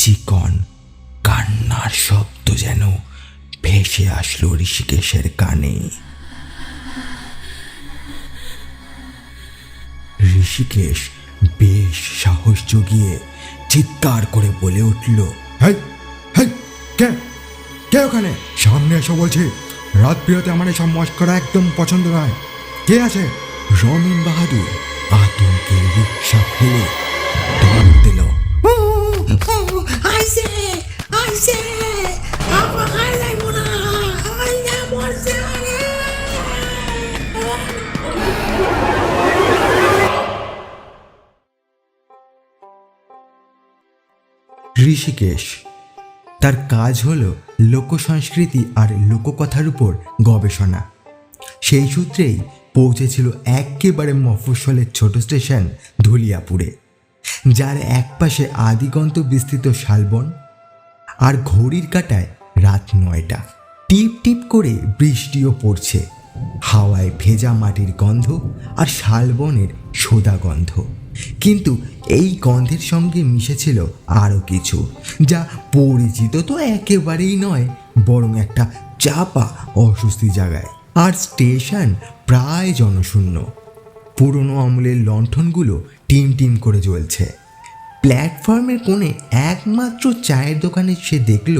চিকন কান্নার শব্দ যেন ভেসে আসলো ঋষিকেশের কানে। ঋষিকেশ বেশ সাহস জুগিয়ে চিৎকার করে বলে উঠল, হেই হেই, কে কে ওখানে? সামনে এসো বলছি। রাত বিরতে আমার এসব মস্করা একদম পছন্দ নয়। কে আছে? রমেন বাহাদুর আতঙ্কে রিক্সা ফেলে দৌড় দিল। ঋষিকেশ তার কাজ হলো লোকসংস্কৃতি আর লোককথার উপর গবেষণা। সেই সূত্রেই পৌঁছেছিল একেবারে মফস্বলের ছোট স্টেশন ধুলিয়াপুরে, যার একপাশে আদিগন্ত বিস্তৃত শালবন, আর ঘড়ির কাঁটায় রাত 9টা। টিপ টিপ করে বৃষ্টিও পড়ছে, হাওয়ায় ভেজা মাটির গন্ধ আর শালবনের সোদা গন্ধ। কিন্তু এই গন্ধের সঙ্গে মিশেছিল আরও কিছু, যা পরিচিত তো একেবারেই নয়, বরং একটা চাপা অস্বস্তি জায়গায়। আর স্টেশন প্রায় জনশূন্য। পুরনো আমলের লণ্ঠনগুলো টিম টিম করে জ্বলছে। প্ল্যাটফর্মের কোণে একমাত্র চায়ের দোকানে সে দেখল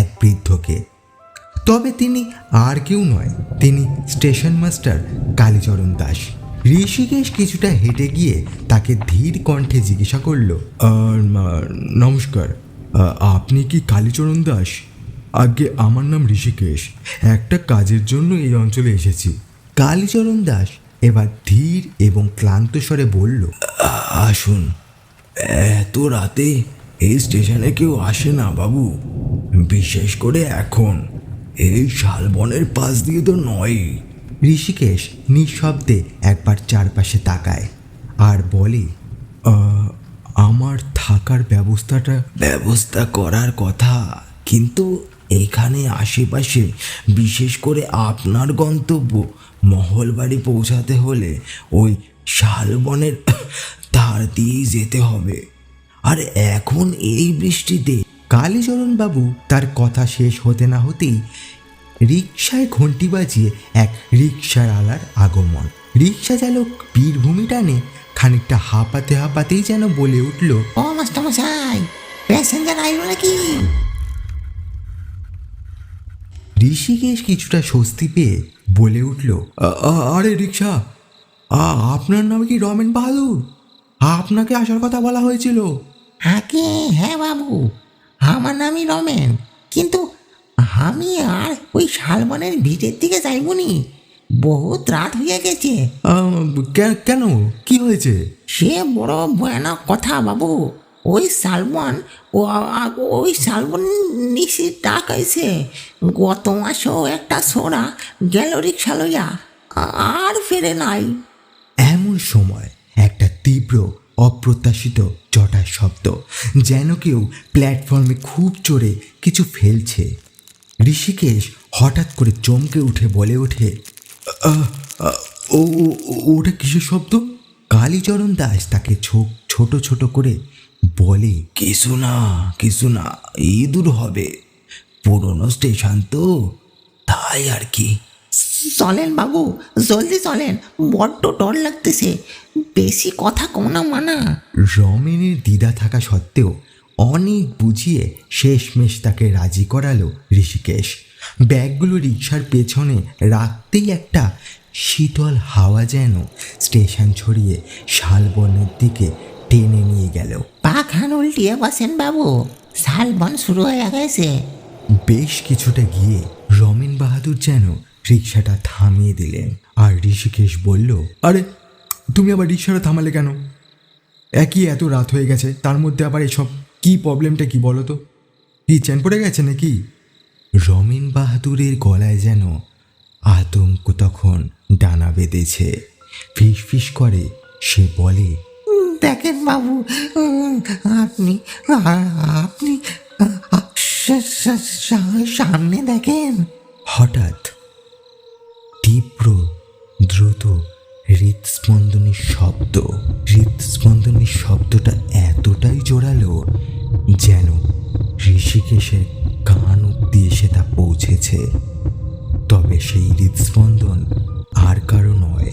এক বৃদ্ধকে। তবে তিনি আর কেউ নয়, তিনি স্টেশন মাস্টার কালীচরণ দাস। ঋষিকেশ কিছুটা হেঁটে গিয়ে তাকে ধীর কণ্ঠে জিজ্ঞাসা করল, নমস্কার, আপনি কি কালীচরণ দাস? আগে আমার নাম ঋষিকেশ। একটা কাজের জন্য এই অঞ্চলে এসেছি। কালীচরণ দাস এবার ধীর এবং ক্লান্ত স্বরে বলল, আসুন। এত রাতে এই স্টেশনে কেউ আসে না বাবু, বিশেষ করে এখন। এই শালবনের পাশ দিয়ে তো নয়। ঋষিকেশ নিঃশব্দে একবার চারপাশে তাকায় আর বলে, আমার থাকার ব্যবস্থা করার কথা, কিন্তু এখানে আশেপাশে, বিশেষ করে আপনার গন্তব্য মহলবাড়ি পৌঁছাতে হলে ওই শালবনের ধার দিয়েই যেতে হবে। আর এখন এই বৃষ্টিতে। কালীচরণ বাবু তার কথা শেষ হতে না হতেই রিকশায় ঘন্টি বাজিয়ে এক রিকশার আলার আগমন। রিকশা চালক বীরভূমি টানে খানিকটা হাঁপাতে হাঁপাতেই যেন বলে উঠল, ও মাস্টারমশাই, প্যাসেঞ্জার আইলো নাকি? ঋষিকেশ কিছুটা স্বস্তি পেয়ে বলে উঠল, আরে রিক্সা, আপনার নাম কি রমেন বাহাদুর? আপনাকে আসার কথা বলা হয়েছিল। আগে হ্যাঁ বাবু, আমার নামই রমেন, কিন্তু আমি আর ওই শালবনের ভিটের দিকে যাইবনি। বহুত রাত হয়ে গেছে। কেন, কি হয়েছে? সে বড় ভয়ানক কথা বাবু। ওই শালবন ওই শালবন নিশি ডাক হয়েছে। গত মাসেও একটা ছোড়া গেল রিক্সা লইয়া, আর ফেরে নাই। এমন সময় একটা তীব্র অপ্রত্যাশিত চটার শব্দ, যেন কেউ প্ল্যাটফর্মে খুব জোরে কিছু ফেলছে। ঋষিকেশ হঠাৎ করে চমকে উঠে বলে ওঠে, ওটা কিসের শব্দ? কালীচরণ দাস তাকে ছোট ছোট করে বলে, কিছু না, ইঁদুর হবে। পুরনো স্টেশন তো, তাই আর কি। চলেন বাবু, জলদি চলেন, বড্ড ডর লাগতেছে। বেশি কথা কম না মানা। রমেনের দ্বিধা থাকা সত্ত্বেও অনেক বুঝিয়ে শেষমেশ তাকে রাজি করালো ঋষিকেশ। ব্যাগগুলো রিকশার পেছনে রাখতেই একটা শীতল হাওয়া যেন স্টেশন ছড়িয়ে শালবনের দিকে টেনে নিয়ে গেল। পাখান উল্টিয়ে বসেন বাবু, শালবন শুরু হয়ে গেছে। বেশ কিছুটা গিয়ে রমেন বাহাদুর যেন রিকশাটা থামিয়ে দিলেন, আর ঋষিকেশ বলল, আরে তুমি আবার রিক্সাটা থামালে কেন? একই এত রাত হয়ে গেছে, তার মধ্যে আবার এসব কি? প্রবলেমটা কি বলো তো? কি চেন পড়ে গেছে নাকি? রমেন বাহাদুরের গলায় যেন আতঙ্ক তখন ডানা বেঁধেছে। ফিস ফিস করে সে বলে, দেখেন বাবু, আপনি আপনি সামনে দেখেন। হঠাৎ তীব্র দ্রুত হৃদস্পন্দনের শব্দটা এতটাই জোরালো যেন ঋষিকেশের কান অব্দি এসে তা পৌঁছেছে। তবে সেই হৃদস্পন্দন আর কারো নয়,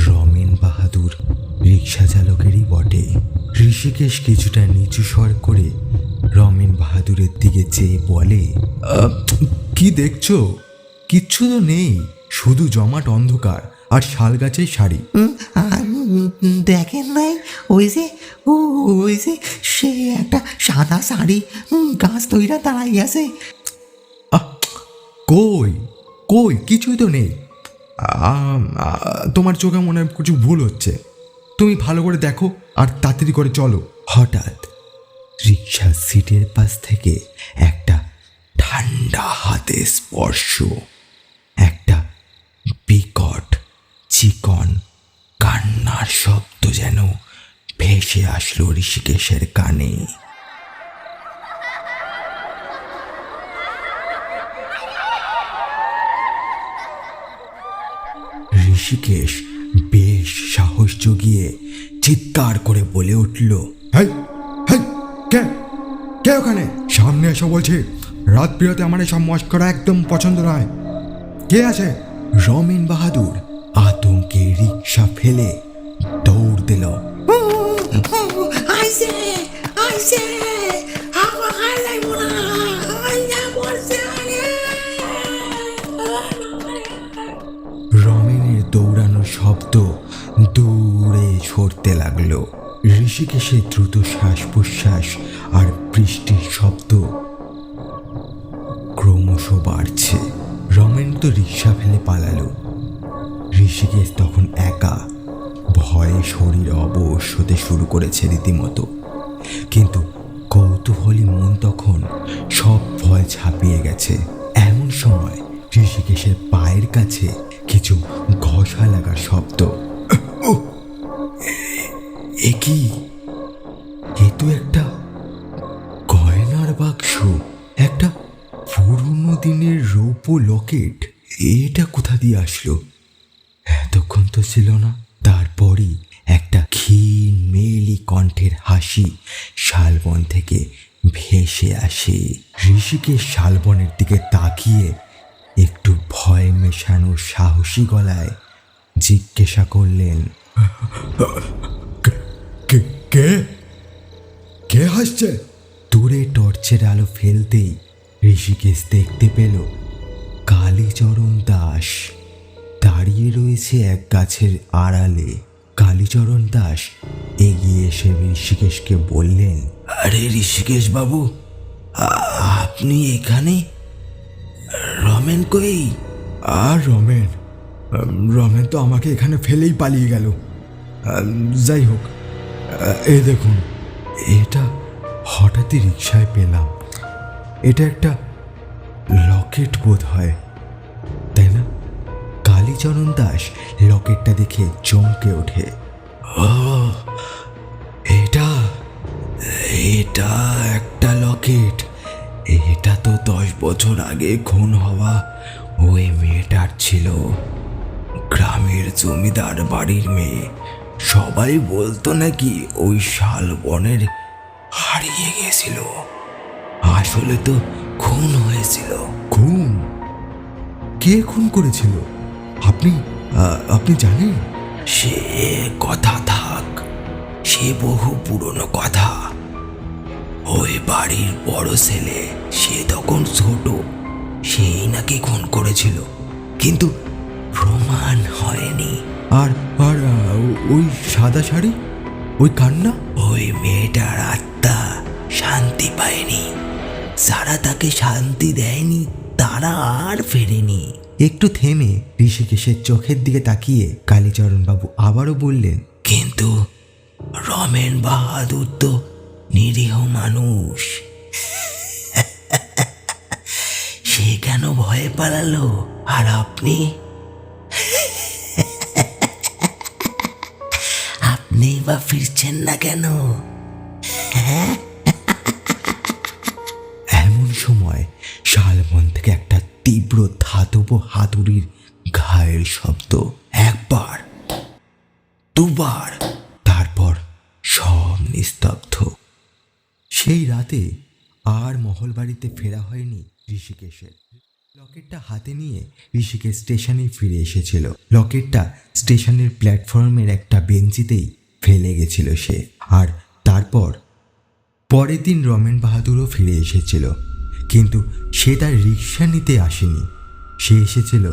রমেন বাহাদুর রিক্সা চালকেরই বটে। ঋষিকেশ কিছুটা নিচু স্বর করে রমেন বাহাদুরের দিকে চেয়ে বলে, কি দেখছো? কিচ্ছু তো নেই, শুধু জমাট অন্ধকার আর শাল গাছের শাড়ি। দেখেন নাই ওই যে সে একটা সাদা শাড়ি গাছ তৈরা দাঁড়াই আছে। কই কই কিছুই তো নেই। তোমার চোখে মনে হয় কিছু ভুল হচ্ছে, তুমি ভালো করে দেখো আর তাড়াতাড়ি করে চলো। হঠাৎ রিক্সার সিটের পাশ থেকে একটা ঠান্ডা হাতের স্পর্শ, একটা বিকট চিকন কান্নার শব্দ যেন ভেসে আসলো ঋষিকেশের কানে। ঋষিকেশ বেশ সাহস জুগিয়ে চিৎকার করে বলে উঠল, হেই হেই, কে কে ওখানে? সামনে এসো বলছি, রাত বিরাতে আমার এসব মস্করা একদম পছন্দ নয়। কে আছে? রমেন বাহাদুর আতঙ্কে রিক্সা ফেলে দৌড় দিল। আইসে আইসে আমার হালাই মোনা আইয়া বলছে। রমেনের দৌড়ানোর শব্দ দূরে সরতে লাগলো। ঋষিকেশের দ্রুত শ্বাস প্রশ্বাস আর বৃষ্টির শব্দ ক্রমশ বাড়ছে। রমেন তো রিক্সা ফেলে পালালো। ঋষিকেশ তখন একা, ভয়ে শরীর অবশ হতে শুরু করেছে রীতিমতো। কিন্তু কৌতূহলী মন তখন সব ভয় ছাপিয়ে গেছে। এমন সময় ঋষিকেশের পায়ের কাছে কিছু ঘষা লাগার শব্দ। এ কি? এ তো একটা গয়নার বাক্স, একটা পুরনো দিনের রৌপ্য লকেট। এটা কোথা দিয়ে আসলো? এতক্ষণ তো ছিল না। তারপরই একটা ক্ষীণ মেয়েলি কণ্ঠের হাসি শালবন থেকে ভেসে আসে। ঋষিকেশ শালবনের দিকে তাকিয়ে একটু ভয় মেশানো সাহসী গলায় জিজ্ঞাসা করলেন, কে কে কে হাসছে? দূরে টর্চের আলো ফেলতেই ঋষিকেশ দেখতে পেল কালীচরণ দাস দাঁড়িয়ে রয়েছে এক গাছের আড়ালে। কালীচরণ দাস এগিয়ে এসে ঋষিকেশকে বললেন, আরে ঋষিকেশ বাবু, আপনি এখানে? রমেন কই? আর রমেন রমেন তো আমাকে এখানে ফেলেই পালিয়ে গেল। যাই হোক, এই দেখুন, এটা হঠাৎই রিক্সায় পেলাম। এটা একটা লকেট বোধ হয়, তাই না? কালীচরণ দাস লকেটটা দেখে চমকে ওঠে। ও, এটা এটা একটা লকেট। এটা তো 10 বছর আগে খুন হওয়া ওই মেয়েটার ছিল। গ্রামের জমিদার বাড়ির মেয়ে। সবাই বলতো নাকি ওই শালবনের হারিয়ে গেছিল, আসলে তো খুন হয়েছিল। খুন? কে খুন করেছিল? আপনি জানেন? সে কথা থাক, সে বহু পুরনো কথা। ওই বাড়ির বড় ছেলে, সে তখন ছোট, সেই নাকি খুন করেছিল, কিন্তু প্রমাণ হয়নি। আর আর ওই সাদা শাড়ি, ওই কান্না? ওই মেয়েটার আত্মা শান্তি পায়নি। যারা তাকে শান্তি দেয়নি তারা আর ফেরেনি। একটু থেমে ঋষিকেশের চোখের দিকে তাকিয়ে কালীচরণ বাবু আবারও বললেন, কিন্তু রমেন বাহাদুর তো নিরীহ মানুষ। সে কেন ভয়ে পালালো? আর আপনি আপনি বা ফিরছেন না কেন? এমন সময় শালবন থেকে একটা তীব্র ধাতব হাতুড়ির ঘায়ের শব্দ। একবার, দুবার, তারপর সব নিস্তব্ধ। সেই রাতে আর মহলবাড়িতে ফেরা হয়নি ঋষিকেশের। লকেটটা হাতে নিয়ে ঋষিকেশ স্টেশনে ফিরে এসেছিল। লকেটটা স্টেশনের প্ল্যাটফর্মের একটা বেঞ্চিতেই ফেলে গেছিল সে। আর তারপর পরের দিন রমেন বাহাদুরও ফিরে এসেছিল, কিন্তু সে তার রিক্সা নিতে আসেনি। সে এসেছিল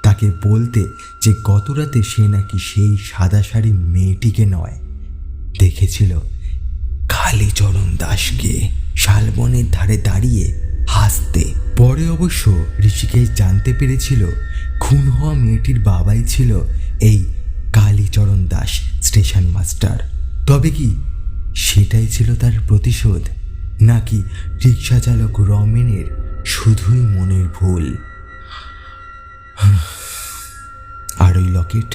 তাকে বলতে যে গত রাতে সে নাকি সেই সাদা শাড়ি মেয়েটিকে নয়, দেখেছিল কালীচরণ দাসকে শালবনের ধারে দাঁড়িয়ে হাসতে। পরে অবশ্য ঋষিকেশ জানতে পেরেছিল খুন হওয়া মেয়েটির বাবাই ছিল এই কালীচরণ দাস স্টেশন মাস্টার। তবে কি সেটাই ছিল তার প্রতিশোধ, নাকি রিক্সা চালক রমেনের শুধুই মনের ভুল? আর ওই লকেট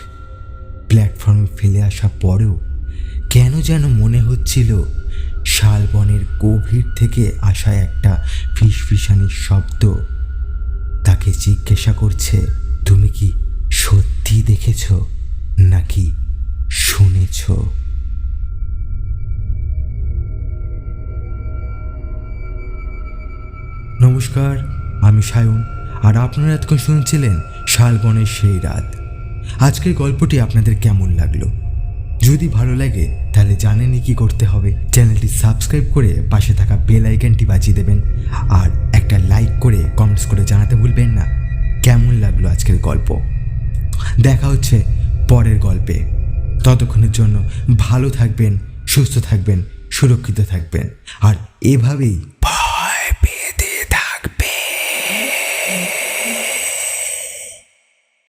প্ল্যাটফর্মে ফেলে আসা পরেও কেন যেন মনে হচ্ছিল শালবনের গভীর থেকে আসা একটা ফিসফিসানির শব্দ তাকে জিজ্ঞাসা করছে, তুমি কি সত্যি দেখেছ নাকি শুনেছ? নমস্কার, আমি সায়ন, আর আপনারা এতক্ষণ শুনছিলেন শালবনের সেই রাত। আজকের গল্পটি আপনাদের কেমন লাগলো? যদি ভালো লাগে তাহলে জানেনই কি করতে হবে। চ্যানেলটি সাবস্ক্রাইব করে পাশে থাকা বেল আইকনটি বাজিয়ে দেবেন, আর একটা লাইক করে কমেন্টস করে জানাতে ভুলবেন না কেমন লাগলো আজকের গল্প। দেখা হচ্ছে পরের গল্পে। ততক্ষণের জন্য ভালো থাকবেন, সুস্থ থাকবেন, সুরক্ষিত থাকবেন, আর এভাবেই